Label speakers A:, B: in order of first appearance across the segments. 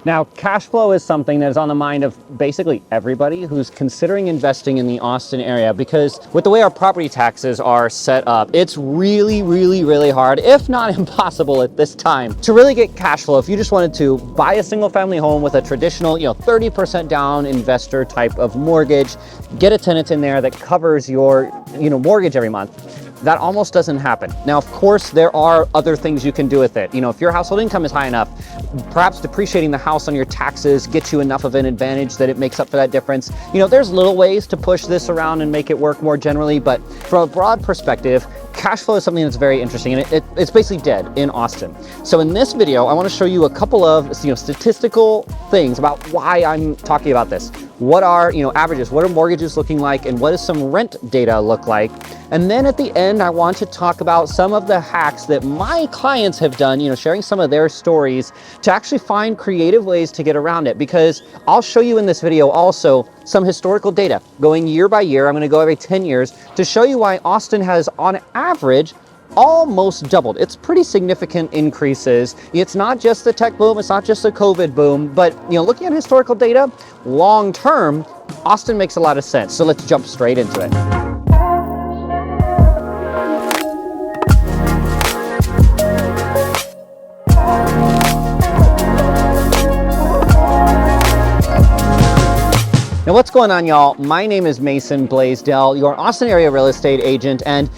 A: Now, cash flow is something that is on the mind of basically everybody who's considering investing in the Austin area, because with the way our property taxes are set up, it's really hard, if not impossible at this time, to really get cash flow. If you just wanted to buy a single family home with a traditional, 30% down investor type of mortgage, get a tenant in there that covers your, mortgage every month, that almost doesn't happen. Now, of course, there are other things you can do with it. If your household income is high enough, perhaps depreciating the house on your taxes gets you enough of an advantage that it makes up for that difference. There's little ways to push this around and make it work more generally, but from a broad perspective, cash flow is something that's very interesting, and it's basically dead in Austin. So in this video, I want to show you a couple of statistical things about why I'm talking about this. What are averages? What are mortgages looking like? And what does some rent data look like? And then at the end, I want to talk about some of the hacks that my clients have done, sharing some of their stories to actually find creative ways to get around it. Because I'll show you in this video also some historical data going year by year. I'm going to go every 10 years to show you why Austin has on average almost doubled. It's pretty significant increases. It's not just the tech boom, it's not just the COVID boom, but looking at historical data, long term, Austin makes a lot of sense. So let's jump straight into it. Now, what's going on, y'all? My name is Mason Bleasdell, your Austin area real estate agent, and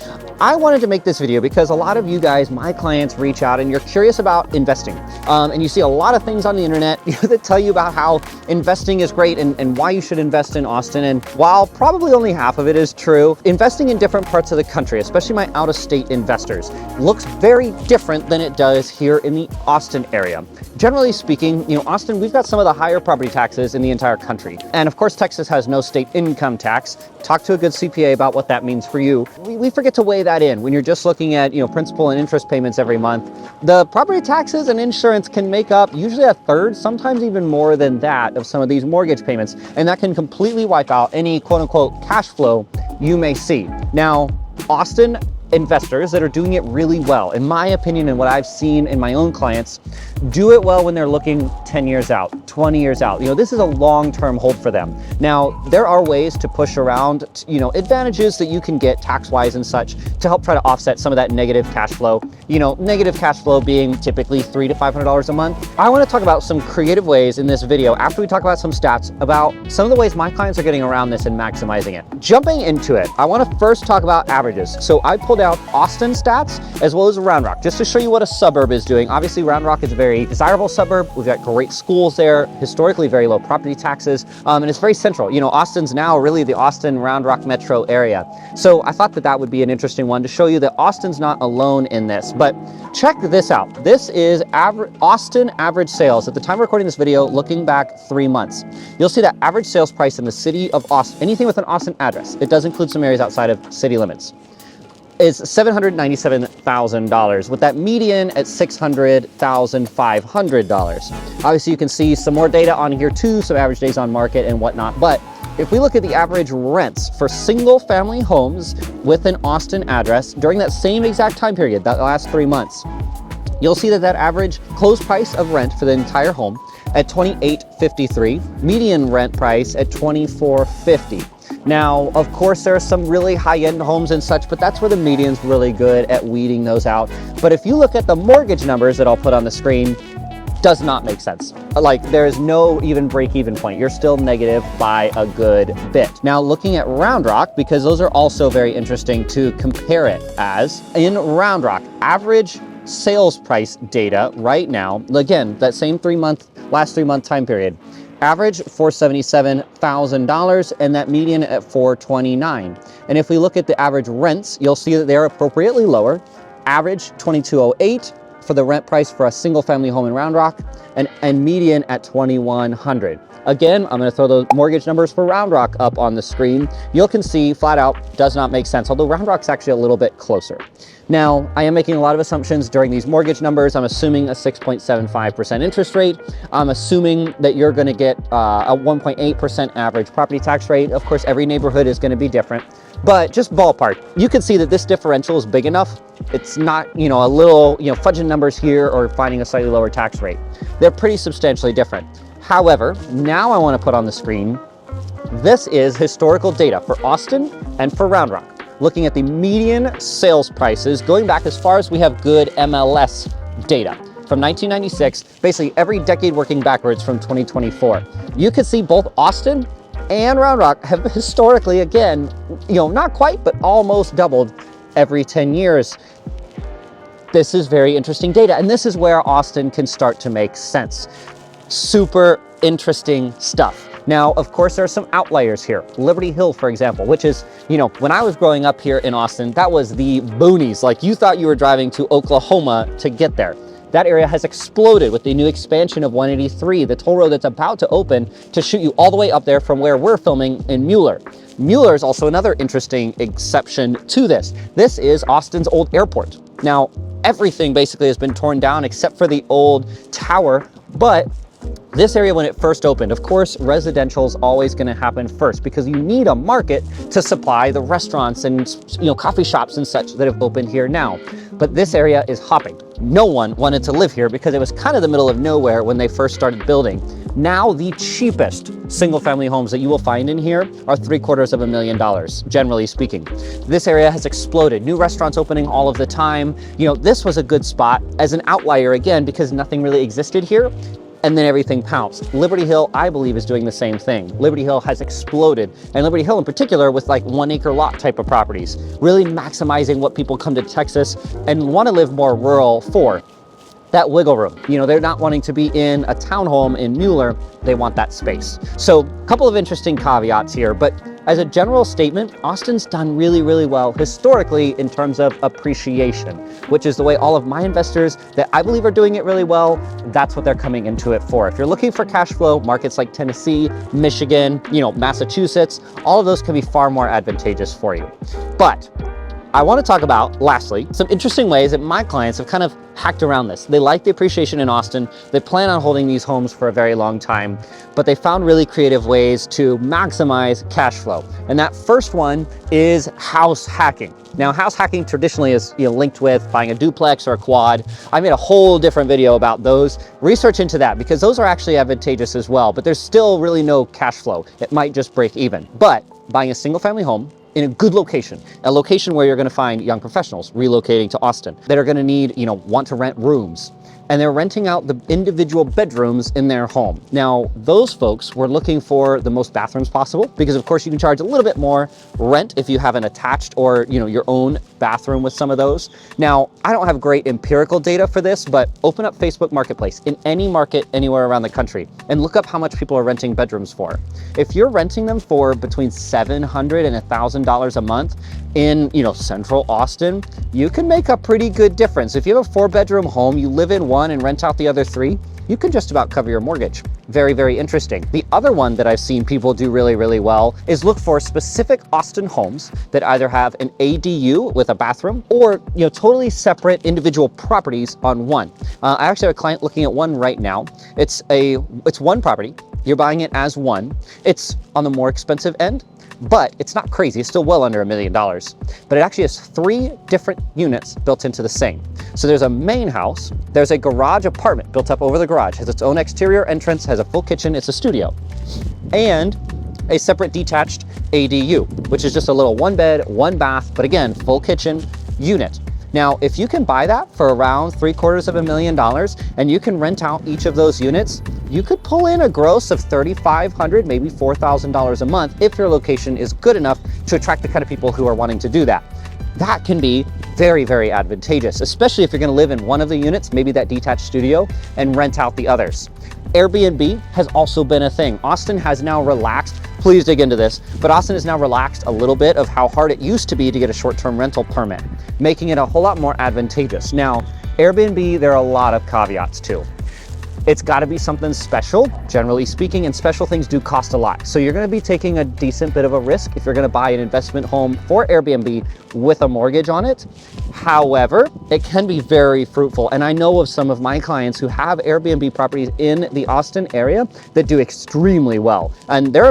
A: I wanted to make this video because a lot of you guys, my clients, reach out and you're curious about investing. And you see a lot of things on the internet that tell you about how investing is great and why you should invest in Austin. And while probably only half of it is true, investing in different parts of the country, especially my out-of-state investors, looks very different than it does here in the Austin area. Generally speaking, Austin, we've got some of the higher property taxes in the entire country. And of course, Texas has no state income tax. Talk to a good CPA about what that means for you. We forget to weigh that in when you're just looking at, principal and interest payments every month. The property taxes and insurance can make up usually a third, sometimes even more than that, of some of these mortgage payments. And that can completely wipe out any quote unquote cash flow you may see. Now, Austin investors that are doing it really well, in my opinion, and what I've seen in my own clients, do it well when they're looking 10 years out, 20 years out. This is a long-term hold for them. Now, there are ways to push around, advantages that you can get tax-wise and such to help try to offset some of that negative cash flow. Negative cash flow being typically $300 to $500 a month. I want to talk about some creative ways in this video, after we talk about some stats, about some of the ways my clients are getting around this and maximizing it. Jumping into it, I want to first talk about averages. So I pulled out Austin stats as well as Round Rock, just to show you what a suburb is doing. Obviously, Round Rock is a very desirable suburb. We've got great schools there, historically very low property taxes, and it's very central. Austin's now really the Austin Round Rock metro area. So I thought that would be an interesting one to show you that Austin's not alone in this. But check this out. This is Austin average sales at the time of recording this video, looking back 3 months. You'll see that average sales price in the city of Austin, anything with an Austin address, it does include some areas outside of city limits, is $797,000, with that median at $600,500. Obviously, you can see some more data on here too, some average days on market and whatnot. But if we look at the average rents for single family homes with an Austin address during that same exact time period, that last 3 months, you'll see that average closed price of rent for the entire home at $2,853, median rent price at $2,450. Now, of course, there are some really high-end homes and such, but that's where the median's really good at weeding those out. But if you look at the mortgage numbers that I'll put on the screen, does not make sense. Like, there is no even break-even point. You're still negative by a good bit. Now, looking at Round Rock, because those are also very interesting to compare it as, in Round Rock, average sales price data right now, again, that same last 3 month time period, average $477,000 and that median at $429,000. And if we look at the average rents, you'll see that they're appropriately lower. Average $2,208 for the rent price for a single family home in Round Rock, and median at $2,100. Again, I'm going to throw those mortgage numbers for Round Rock up on the screen. You can see flat out does not make sense, although Round Rock's actually a little bit closer. Now, I am making a lot of assumptions during these mortgage numbers. I'm assuming a 6.75% interest rate. I'm assuming that you're going to get a 1.8% average property tax rate. Of course, every neighborhood is going to be different. But just ballpark, you can see that this differential is big enough. It's not, a little, fudging numbers here or finding a slightly lower tax rate. They're pretty substantially different. However, now I want to put on the screen, this is historical data for Austin and for Round Rock, looking at the median sales prices going back as far as we have good MLS data. From 1996, basically every decade working backwards from 2024. You can see both Austin and Round Rock have historically, again, not quite, but almost doubled every 10 years. This is very interesting data, and this is where Austin can start to make sense. Super interesting stuff. Now, of course, there are some outliers here. Liberty Hill, for example, which is, when I was growing up here in Austin, that was the boonies. Like, you thought you were driving to Oklahoma to get there. That area has exploded with the new expansion of 183, the toll road that's about to open to shoot you all the way up there from where we're filming in Mueller. Mueller is also another interesting exception to this. This is Austin's old airport. Now, everything basically has been torn down except for the old tower, but this area, when it first opened, of course, residential is always going to happen first because you need a market to supply the restaurants and, coffee shops and such that have opened here now. But this area is hopping. No one wanted to live here because it was kind of the middle of nowhere when they first started building. Now, the cheapest single-family homes that you will find in here are $750,000, generally speaking. This area has exploded. New restaurants opening all of the time. This was a good spot as an outlier, again, because nothing really existed here. And then everything pounced. Liberty Hill, I believe, is doing the same thing. Liberty Hill has exploded, and Liberty Hill in particular with like 1 acre lot type of properties, really maximizing what people come to Texas and want to live more rural for. That wiggle room. They're not wanting to be in a townhome in Mueller, they want that space. So a couple of interesting caveats here, but as a general statement, Austin's done really, really well historically in terms of appreciation, which is the way all of my investors that I believe are doing it really well, that's what they're coming into it for. If you're looking for cash flow, markets like Tennessee, Michigan, Massachusetts, all of those can be far more advantageous for you. But I want to talk about, lastly, some interesting ways that my clients have kind of hacked around this. They like the appreciation in Austin. They plan on holding these homes for a very long time, but they found really creative ways to maximize cash flow. And that first one is house hacking. Now, house hacking traditionally is linked with buying a duplex or a quad. I made a whole different video about those. Research into that because those are actually advantageous as well, but there's still really no cash flow. It might just break even. But buying a single family home in a good location, a location where you're going to find young professionals relocating to Austin that are going to need, want to rent rooms. And they're renting out the individual bedrooms in their home. Now, those folks were looking for the most bathrooms possible because of course you can charge a little bit more rent if you have an attached or, your own bathroom with some of those. Now, I don't have great empirical data for this, but open up Facebook Marketplace in any market anywhere around the country and look up how much people are renting bedrooms for. If you're renting them for between $700 and $1,000 a month in, central Austin, you can make a pretty good difference. If you have a 4-bedroom home, you live in one and rent out the other 3, you can just about cover your mortgage. Very, very interesting. The other one that I've seen people do really, really well is look for specific Austin homes that either have an ADU with a bathroom or, totally separate individual properties on one. I actually have a client looking at one right now. It's one property. You're buying it as one. It's on the more expensive end, but it's not crazy. It's still well under $1 million. But it actually has 3 different units built into the same. So there's a main house, there's a garage apartment built up over the garage, has its own exterior entrance, has a full kitchen, it's a studio, and a separate detached ADU, which is just a little 1-bed, 1-bath, but again, full kitchen unit. Now, if you can buy that for around $750,000 and you can rent out each of those units, you could pull in a gross of $3,500, maybe $4,000 a month if your location is good enough to attract the kind of people who are wanting to do that. That can be very, very advantageous, especially if you're going to live in one of the units, maybe that detached studio, and rent out the others. Airbnb has also been a thing. Austin has now relaxed, please dig into this, but Austin has now relaxed a little bit of how hard it used to be to get a short-term rental permit, making it a whole lot more advantageous. Now, Airbnb, there are a lot of caveats too. It's got to be something special, generally speaking, and special things do cost a lot. So you're going to be taking a decent bit of a risk if you're going to buy an investment home for Airbnb with a mortgage on it. However, it can be very fruitful. And I know of some of my clients who have Airbnb properties in the Austin area that do extremely well. And there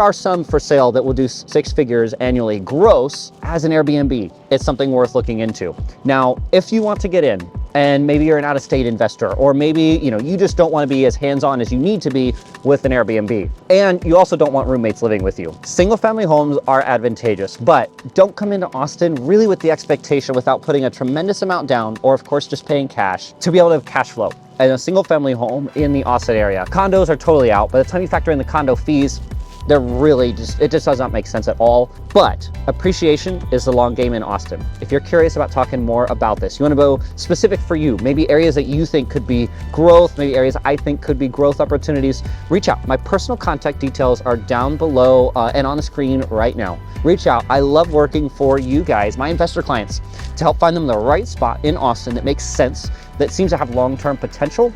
A: are some for sale that will do 6 figures annually gross as an Airbnb. It's something worth looking into. Now, if you want to get in, and maybe you're an out-of-state investor, or maybe you just don't want to be as hands-on as you need to be with an Airbnb, and you also don't want roommates living with you. Single-family homes are advantageous, but don't come into Austin really with the expectation without putting a tremendous amount down, or of course just paying cash, to be able to have cash flow. And a single-family home in the Austin area. Condos are totally out. By the time you factor in the condo fees, they're really it just does not make sense at all. But appreciation is the long game in Austin. If you're curious about talking more about this, you want to go specific for you, maybe areas that you think could be growth, maybe areas I think could be growth opportunities, reach out. My personal contact details are down below and on the screen right now. Reach out. I love working for you guys, my investor clients, to help find them the right spot in Austin that makes sense, that seems to have long-term potential.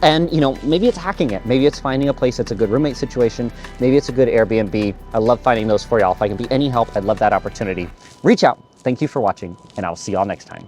A: And maybe it's hacking it. Maybe it's finding a place that's a good roommate situation. Maybe it's a good Airbnb. I love finding those for y'all. If I can be any help, I'd love that opportunity. Reach out. Thank you for watching, and I'll see y'all next time.